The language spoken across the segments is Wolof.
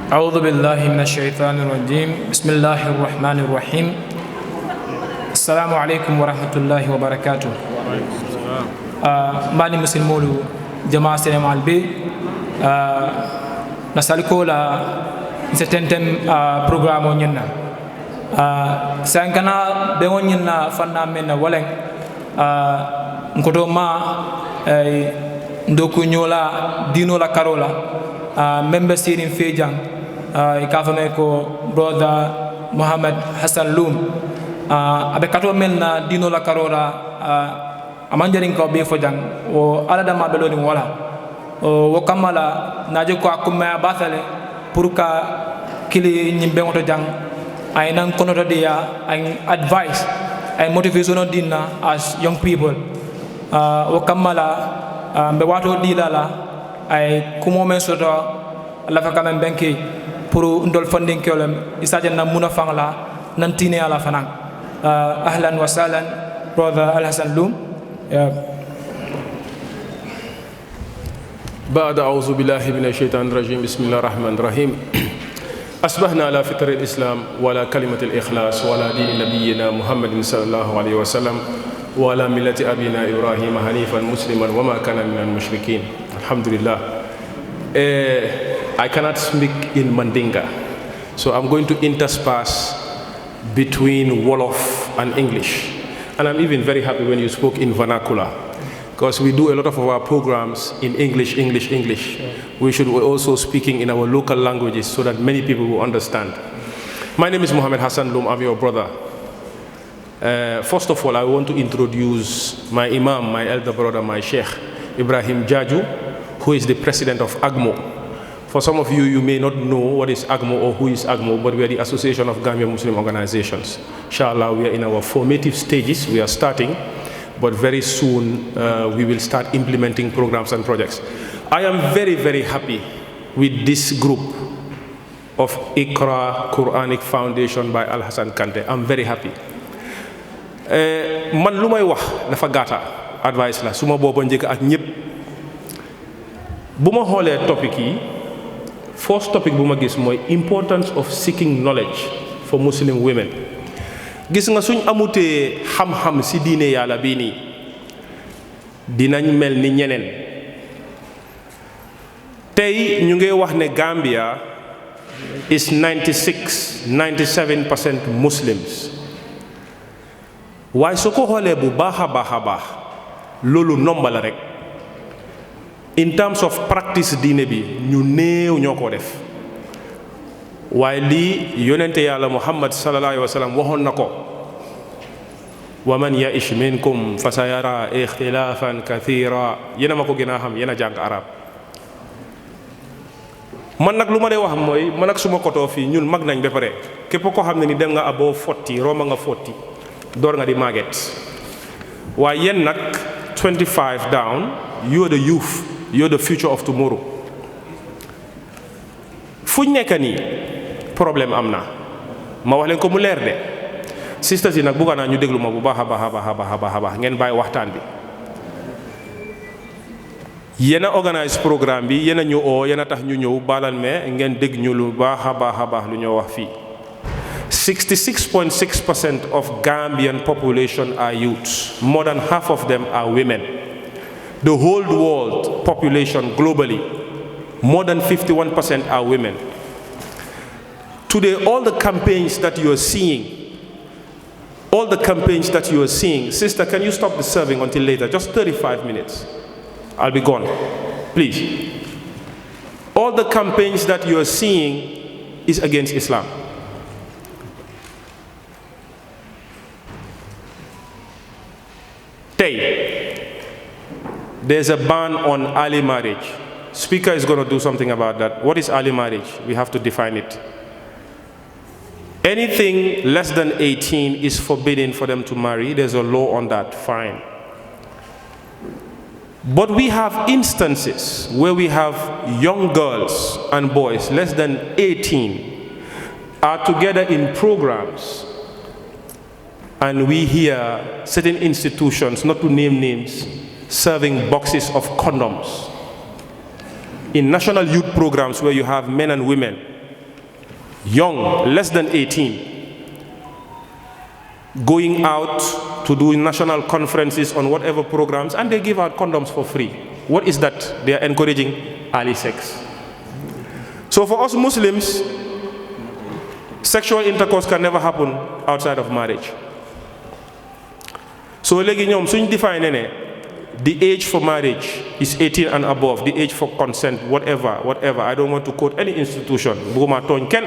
أعوذ بالله من الشيطان الرجيم بسم الله الرحمن الرحيم السلام عليكم ورحمة الله وبركاته ماني مسلمولو جماعة سلام البي نسالكو لا نستنتم برنامج نينا سانكنا بيون نينا فنا من ولن نكتو ما ndoku nyola dino la karola member sirin fejang ikafame ko brother Muhammad Hassan Loum abe kato men na dino la karola amanjarin ko be fojang o alada ma beloni wala o kamala naje ko akuma basale pour ka kili nyimbe ngoto jang ay nan kono to dia ay advice ay motivational dinna as young people o kamala mbe wato dilala ay kumo men soto la fa kamen benki pour ndol funding kelem isaje na muna fangla nan tine ala fanan ahlan wa sahlan brother Al Hassan Loum بعد أعوذ بالله من الشيطان الرجيم بسم الله الرحمن الرحيم أصبحنا على فطر الإسلام ولا كلمة الإخلاص ولا دين نبينا محمد صلى الله عليه وسلم وعلى ملة أبينا إبراهيم حنيفا مسلما وما كان من المشركين الحمد لله. I cannot speak in Mandinka, so I'm going to intersperse between Wolof and English, and I'm even very happy when you spoke in vernacular, because we do a lot of our programs in English. We should also speaking in our local languages so that many people will understand. My name is Muhammad Hassan Loum. I'm your brother. First of all, I want to introduce my Imam, my elder brother, my Sheikh, Ibrahim Jaju, who is the president of AGMO. For some of you, you may not know what is AGMO or who is AGMO, but we are the Association of Gambian Muslim Organizations. Inshallah, we are in our formative stages. We are starting, but very soon we will start implementing programs and projects. I am very, very happy with this group of Iqra Quranic Foundation by Al Hassan Kante. I'm very happy. Man lu may wax dafa gàtta advice la suma booba njëkk ak ñëpp bu ma xoolee topic yi first topic bu ma gis mooy importance of seeking knowledge for Muslim women. Gis nga suñ amutee xam-xam ci diine yàlla bii nii dinañ mel ni ñeneen. Tey ñu ngi wax ne Gambia is 97% Muslims. waaye su ko xoolee bu baax a baax loolu nomba la rek in terms of practice diine bi ñu néew ñoo ko def waaye lii yonente yàlla Muhammad sallallahu alayhi wa sallam waxoon na ko wa man ya'ish minkum fa sayara ixtilaafan kathira yéena ma ko gën a xam yéena jàng arab man nag lu ma dee wax mooy man ak suma kotoo fii ñun mag nañ ba pare képp ko xam ne ni dem nga aboo 40 romba nga 40 door nga di màgget waaye yéen nag 25 down you're the youth, you're the future of tomorrow. fuñ nekk nii problème am na ma wax leen ko mu leer de sisters yi nag bugga naa ñu déglu ma bu baax a baax ngeen bàyyi waxtaan bi. yéen a organise programme bi yéen a ñu oo yéen a tax ñu ñëw baalal me ngeen dégg ñu lu baax a baax lu ñoo wax fii. 66.6% of Gambian population are youths. More than half of them are women. The whole world population globally, more than 51% are women. Today, all the campaigns that you are seeing, sister, can you stop the serving until later? Just 35 minutes. I'll be gone. Please. All the campaigns that you are seeing is against Islam. There's a ban on early marriage. Speaker is going to do something about that. What is early marriage? We have to define it. Anything less than 18 is forbidden for them to marry. There's a law on that, fine. But we have instances where we have young girls and boys less than 18 are together in programs, and we hear certain institutions, not to name names, serving boxes of condoms in national youth programs where you have men and women young, less than 18, going out to do national conferences on whatever programs, and they give out condoms for free. What is that? They are encouraging early sex. So for us Muslims, sexual intercourse can never happen outside of marriage. So léegi ñoom suñ define ne the age for marriage is 18 and above, the age for consent, whatever. I don't want to quote any institution. Buguma tooñ kenn.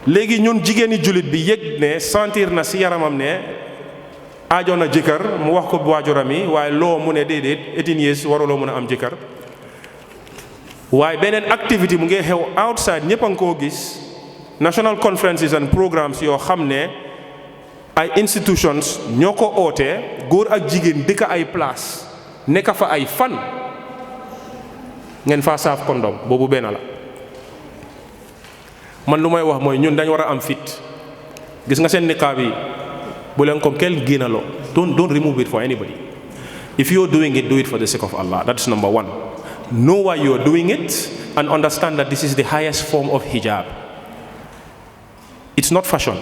Léegi ñun jigéeni julit bi yëg ne sentir na si yaramam ne aajoon na jëkkër mu wax ko waajuram yi waaye loo mu ne déedéet 18 years waruloo mën a am jëkkër waaye beneen activity mu ngi xew outside ñëpp a ngi koo gis national conferences and programs yoo xam ne ay institutions ñoo ko ootee góor ak jigéen dëkk ay place nekk fa ay fan ngeen faa saaf condom boobu benn la man lu may wax mooy ñun dañ war a am fit gis nga seen niqaab yi bu leen ko kenn génnaloo don't remove it for anybody. If you're doing it, do it for the sake of Allah. That's number one. Know why you're doing it and understand that this is the highest form of hijab. It's not fashion.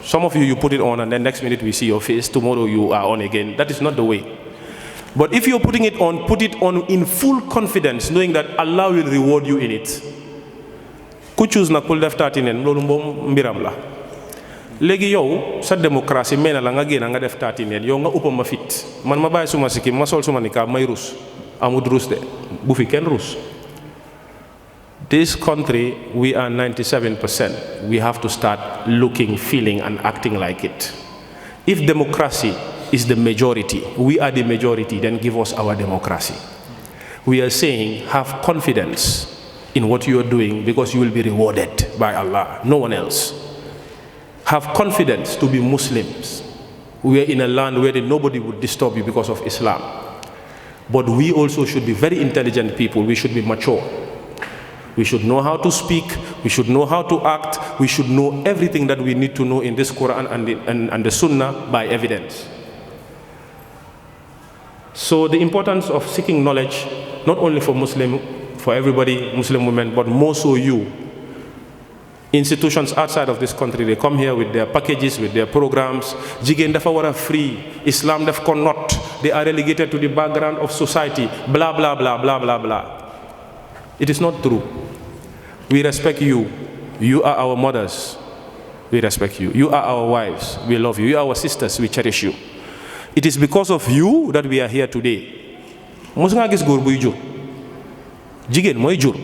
Some of you put it on and then next minute we see your face, tomorrow you are on again. That is not the way. But if you're putting it on, put it on in full confidence, knowing that Allah will reward you in it. Ku choose na kul def 39 lolu mom mbiram la. Léegi yow sa démocratie may na la nga génn nga def 39 yow nga uppa ma fit man ma bàyyi suma sikki ma sol suma niqaab may rus amut rus de bu fi kenn rus. This country, we are 97%. We have to start looking, feeling, and acting like it. If democracy is the majority, we are the majority, then give us our democracy. We are saying, have confidence in what you are doing because you will be rewarded by Allah, no one else. Have confidence to be Muslims. We are in a land where nobody would disturb you because of Islam. But we also should be very intelligent people. We should be mature. We should know how to speak, we should know how to act, we should know everything that we need to know in this Quran and the Sunnah by evidence. So the importance of seeking knowledge, not only for everybody, Muslim women, but more so you. Institutions outside of this country, they come here with their packages, with their programs. Jigen dafa wara free, Islam daf ko not, they are relegated to the background of society, blah, blah, blah, blah, blah, blah. It is not true. We respect you. You are our mothers. We respect you. You are our wives. We love you. You are our sisters. We cherish you. It is because of you that we are here today. Mos nga gis góor buy jur jigéen mooy jur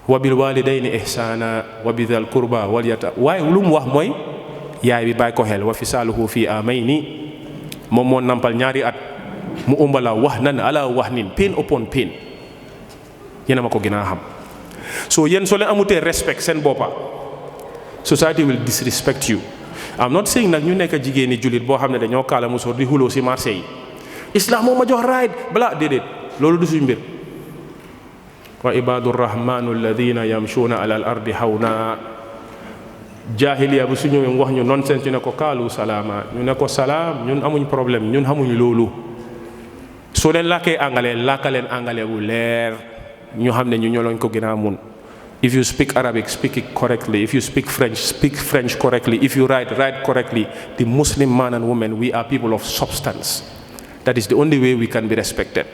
wa bil walidayni ihsana wa bidhal qurba wal yata waaye lu mu wax mooy yaay bi bàyyi ko xel wa fisaaluhu fi amayni moom moo nampal ñaari at mu umbala wax nan ala wax nin pain upon pain yéen a ma ko gën a xam so yéen soo leen amutee respect seen boppa society will disrespect you. I'm not saying nag ñu nekk jigéeni jullit boo xam ne dañoo kaala musóor di xuloo si marché yi islam moo ma jox right bala déedéet loolu du suñ mbir wa ibadu rahmanu alladina yamshuna ala al ardi hawna jahiliya bu su ñëwee wax ñu nonsense ñu ne ko kaalu salaama ñu ne ko salaam ñun amuñ problème ñun xamuñ loolu soo leen làkkee angale làkka leen angale bu leer ñu xam ne ñu ñoo lañ ko gën a mun. If you speak Arabic, speak it correctly. If you speak French correctly. If you write correctly. The Muslim man and woman, we are people of substance. That is the only way we can be respected.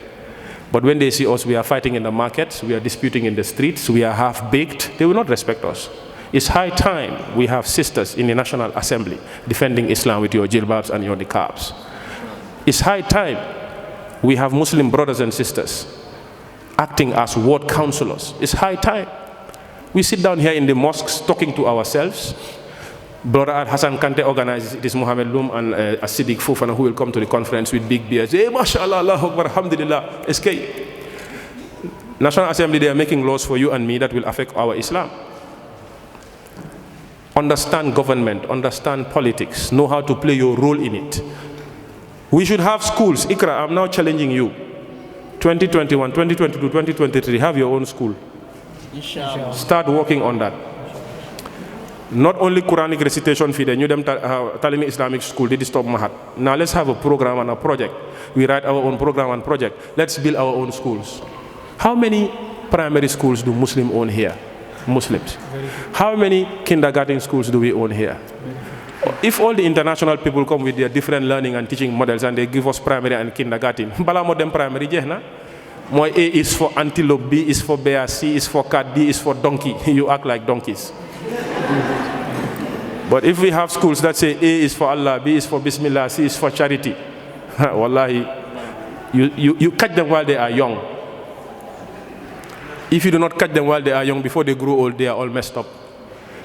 But when they see us, we are fighting in the markets, we are disputing in the streets, we are half-baked, they will not respect us. It's high time we have sisters in the National Assembly defending Islam with your jilbabs and your niqabs. It's high time we have Muslim brothers and sisters acting as ward councillors. It's high time. We sit down here in the mosques talking to ourselves. Brother Hassan Kante organizes it is Muhammad Lum and Siddiq Fofana who will come to the conference with big beards. Hey, mashallah, Allahu Akbar, alhamdulillah, escape. National Assembly, they are making laws for you and me that will affect our Islam. Understand government, understand politics, know how to play your role in it. We should have schools. Ikra, I'm now challenging you. 2021, 2022, 2023, have your own school. Inshallah. Start working on that. Not only Quranic recitation for the new Talimi Islamic School, they stop Mahat. Now let's have a program and a project. We write our own program and project. Let's build our own schools. How many primary schools do Muslims own here? Muslims. How many kindergarten schools do we own here? If all the international people come with their different learning and teaching models and they give us primary and kindergarten, bala mo dem primary jeex na. Mooy A is for antelope, B is for bear, C is for cat, D is for donkey. You act like donkeys. But if we have schools that say A is for Allah, B is for Bismillah, C is for charity, wallahi, you catch them while they are young. If you do not catch them while they are young, before they grow old, they are all messed up.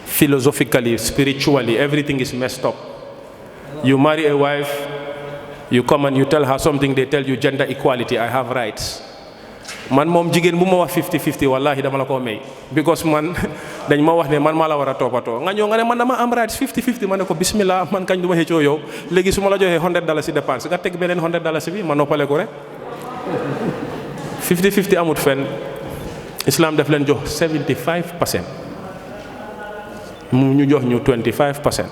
Philosophically, spiritually, everything is messed up. You marry a wife, you come and you tell her something, they tell you gender equality, I have rights. Man mom jigen bu ma wax 50-50 wallahi dama la ko may because man dañ ma wax ne man maa la war a toppatoo nga ñëw nga ne man dama am rights 50-50 ma ne ko bismillah man kañ du ma xëccoo yow léegi su ma la joxee $100 dépense nga teg beneen $100 bi ma noppale ko rek 50-50 amut fenn islam daf leen jox 75% mu ñu jox ñu 25%.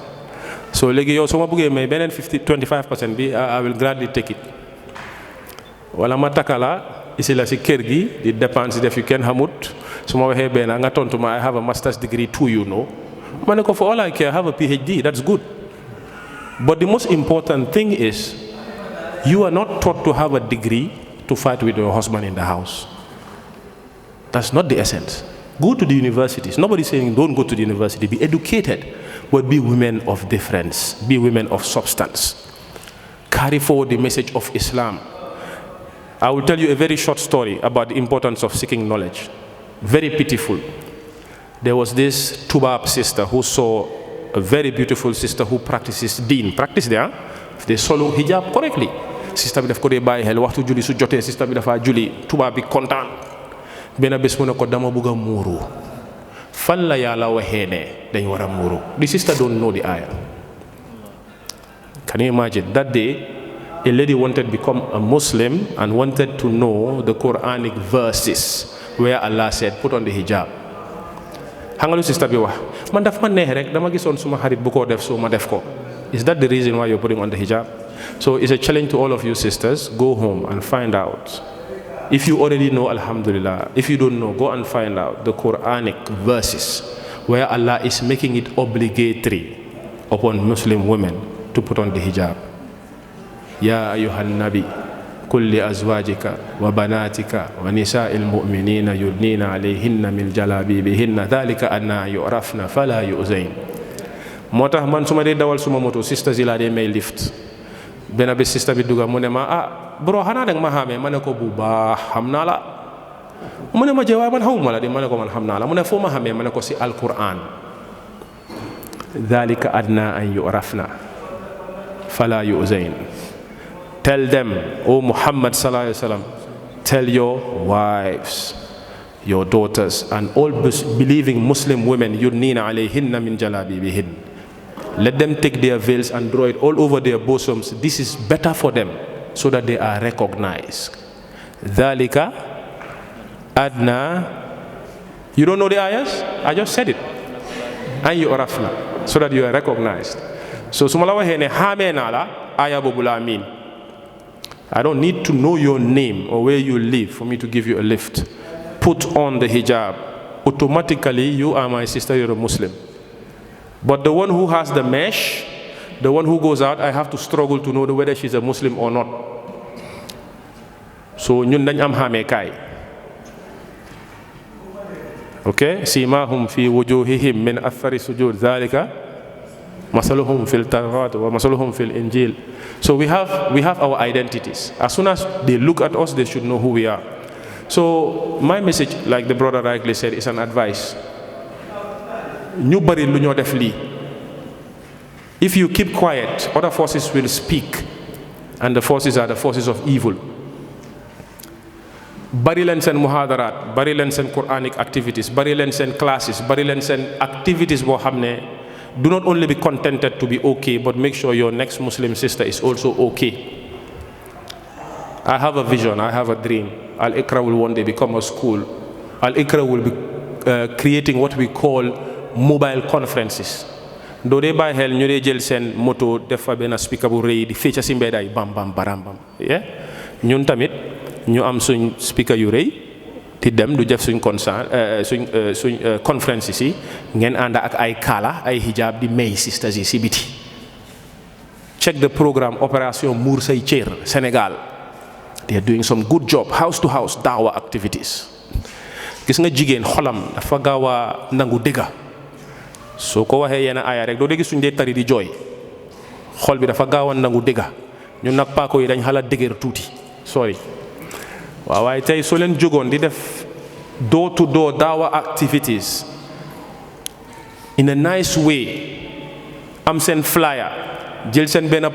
So léegi yow su ma bëggee may beneen 25% bi I will gladly take it wala ma takala isi la si kër gi di dépense def yu kenn xamut su ma waxee benn nga tontu ma I have a master's degree too, you know. ma ne ko for all I care I have a PhD, that's good. But the most important thing is you are not taught to have a degree to fight with your husband in the house. That's not the essence. Go to the universities. Nobody's saying don't go to the university. Be educated, but be women of difference. Be women of substance. Carry forward the message of Islam. I will tell you a very short story about the importance of seeking knowledge. Very pitiful. There was this Tubab sister who saw a very beautiful sister who practices deen. Practice there. They solo hijab correctly. Sister bi daf ko dee bàyyi xel waxtu julli su jotee sister bi dafa julli tubaab bi kontaan benn bés mu ne ko dama bëgg a muuru fan la yàlla waxee ne dañ war a muuru. The sister don't know the ayah. Can you imagine that day a lady wanted to become a Muslim and wanted to know the Quranic verses where Allah said put on the hijab. Xam nga lu sister bi wax man daf ma neex rek dama gisoon suma xarit bu ko def so ma def ko. Is that the reason why you're putting on the hijab? So it's a challenge to all of you sisters. Go home and find out. If you already know, alhamdulillah. If you don't know, go and find out the Quranic verses where Allah is making it obligatory upon Muslim women to put on the hijab. Ya ayyuhan nabi kulli azwajika wa banatika wa nisa'il mu'minina yudnina alayhinna min jalabibihinna dhalika anna yu'rafna fala yu'zain. Motax man suma dee dawal suma moto sisters yi laa dee may lift benn bés sister bi dugga mu ne ma bro xanaa danga ma xamee ma ne ko bu baax xam naa la mu ne ma jeewaay man xamuma la di ma ne ko man xam naa la mu ne foo ma xamee ma ne ko si alquran dhalika adna an yu'rafna fala yu'zain. Tell them, O Muhammad sallallahu alaihi wasallam, tell your wives, your daughters, and all believing Muslim women, yudnina alayhinna min jalabibihin. Let them take their veils and draw it all over their bosoms. This is better for them, so that they are recognized. Dhalika adna. You don't know the ayahs? I just said it. And you arafna, so that you are recognized. So sumalawa hene hame nala ayah bobula amin. I don't need to know your name or where you live for me to give you a lift. Put on the hijab. Automatically, you are my sister, you're a Muslim. But the one who has the mesh, the one who goes out, I have to struggle to know whether she's a Muslim or not. So, ñun dañ am xamé kay. Okay? Simahum fi wujuhihim min athari sujud dhalika masaluhum fil Tawrat wa masaluhum fil Injil. So we have our identities. As soon as they look at us, they should know who we are. So my message, like the brother rightly said, is an advice. Ñu bari lu ñoo def li. If you keep quiet, other forces will speak, and the forces are the forces of evil. Bari leen seen muhadarat, bari leen seen Quranic activities, bari leen seen classes, bari leen seen activities boo xam ne do not only be contented to be okay, but make sure your next Muslim sister is also okay. I have a vision, I have a dream. Al-Iqra will one day become a school. Al-Iqra will be creating what we call mobile conferences. Do they buy hell, ñu dee jël seen moto def fa benn speaker bu rëy di fecca si mbeddaay bam bam baram bam. Yeah? Ñun tamit ñu am suñ speaker yu rëy di dem du def suñ conference si ngeen ànd ak ay kaala ay hijab di may sisters yi si biti. Check the program Operation Muur Say Cër Sénégal. They are doing some good job house to house daawa activities. Gis nga jigéen xolam dafa gaaw a nangu dëgga soo ko waxee yenn aaya rek doo dee gis suñ dee tari di jooy xol bi dafa gaaw a nangu dëgga ñun nag paako yi dañ xala dëgër tuuti sorry waaw waaye tey soo leen jógoon di def door to door daawa activities in a nice way am seen flyer jël seen benn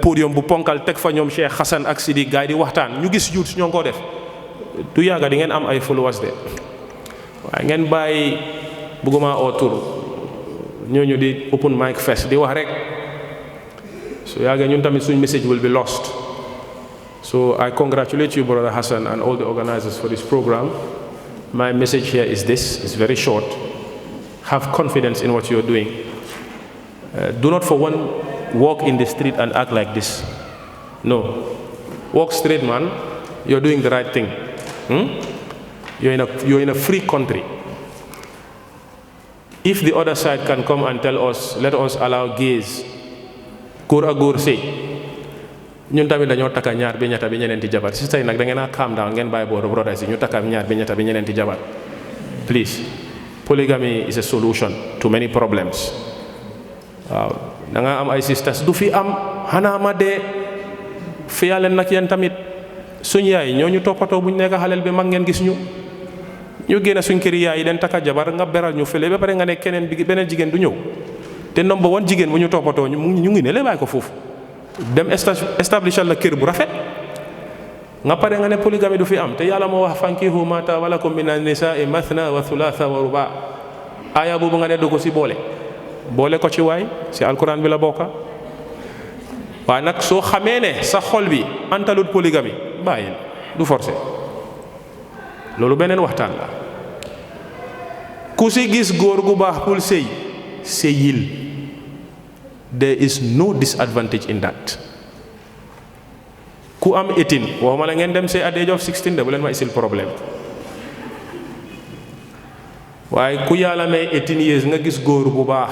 podium bu ponkal teg fa ñoom Cheikh Hassan ak Sidi gaay di waxtaan ñu gis youth ñoo ngi ko def du yàgga di ngeen am ay followers de waaye ngeen bàyyi bëgguma oo tur ñooñu di open mic fest di wax rek so yàgga ñun tamit suñ message will be lost. So I congratulate you, Brother Hassan, and all the organizers for this program. My message here is this, it's very short. Have confidence in what you're doing. Do not for one walk in the street and act like this. No. Walk straight, man. You're doing the right thing. You're in a free country. If the other side can come and tell us, let us allow gays, góor ak góor sëy ñun tamit dañoo takka ñaar bi ñetta bi ñeneenti jabar si tey nag da ngeen a calm down ngeen bàyyi booru brothers yi ñu takka ñaar bi ñetta bi ñeneenti jabar please. Polygamy is a solution to many problems. waaw da nga am ay sisters du fi am xanaa ma dee fiyaa leen nag yéen tamit suñ yaay ñoo ñu toppatoo buñ nekk xaleel bi mag ngeen gis ñu génn suñ këri yaay yi den takka jabar nga beral ñu fële ba pare nga ne keneen bi beneen jigéen du ñëw te number one jigéen bu ñu toppatoo ñu ngi ne la bàyyi ko foofu dem establishal la kër bu rafet nga pare nga ne polygamie du fi am te yàlla moo wax fankihu ma taaba lakum mina nisaa'i mathna wa thulatha wa ruba aaya boobu nga ne du ko si boole ko ci waay si alquran bi la bokka waaye nag soo xamee ne sa xol bi antalut polygamie bàyyil du forcé loolu beneen waxtaan la ku si gis góor gu baax pour sëyil there is no disadvantage in that. Ku am 18 waxuma la ngeen dem say at the age of 16 de bu leen ma isil problème waaye ku yàlla may 18 years nga gis góor bu baax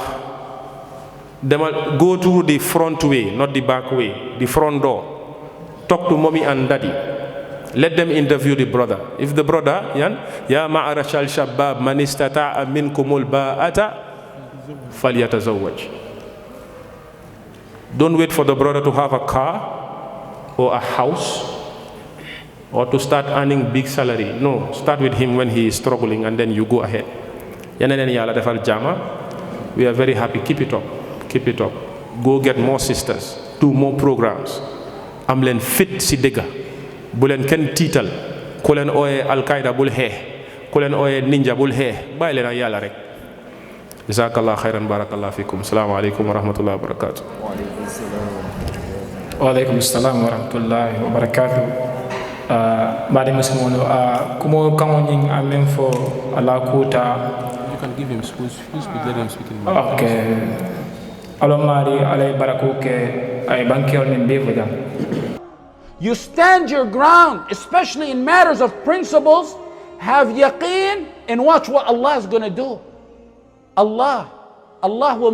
demal go to the front way not the back way, the front door, talk to mommy and daddy, let them interview the brother. If the brother ya ma'arashal shabab man istata'a minkumul ba'ata falyatazawwaj. Don't wait for the brother to have a car or a house or to start earning big salary. No, start with him when he is struggling and then you go ahead. Yanenen yàlla defal jama. We are very happy. Keep it up. Keep it up. Go get more sisters. Do more programs. Am leen fit si dëgga. Bu leen kenn tiital. Ku leen ooyee Al-Qaeda bul xeex. Ku leen ooyee ninja bul xeex. Bàyyi leen ak yàlla rek. Jazakallah khairan, barakallah fikum. Assalamu alaikum wa rahmatullahi wa barakatuh. Wa alaikum assalam wa rahmatullahi wa barakatuh. Badi musimono kumo kamoning amen for Allah kuta. You can give him speak, let him speak in Okay. Alomari alay barakuke ay bankiol min bevoja. You stand your ground, especially in matters of principles. Have yaqeen and watch what Allah is going to do. Allah will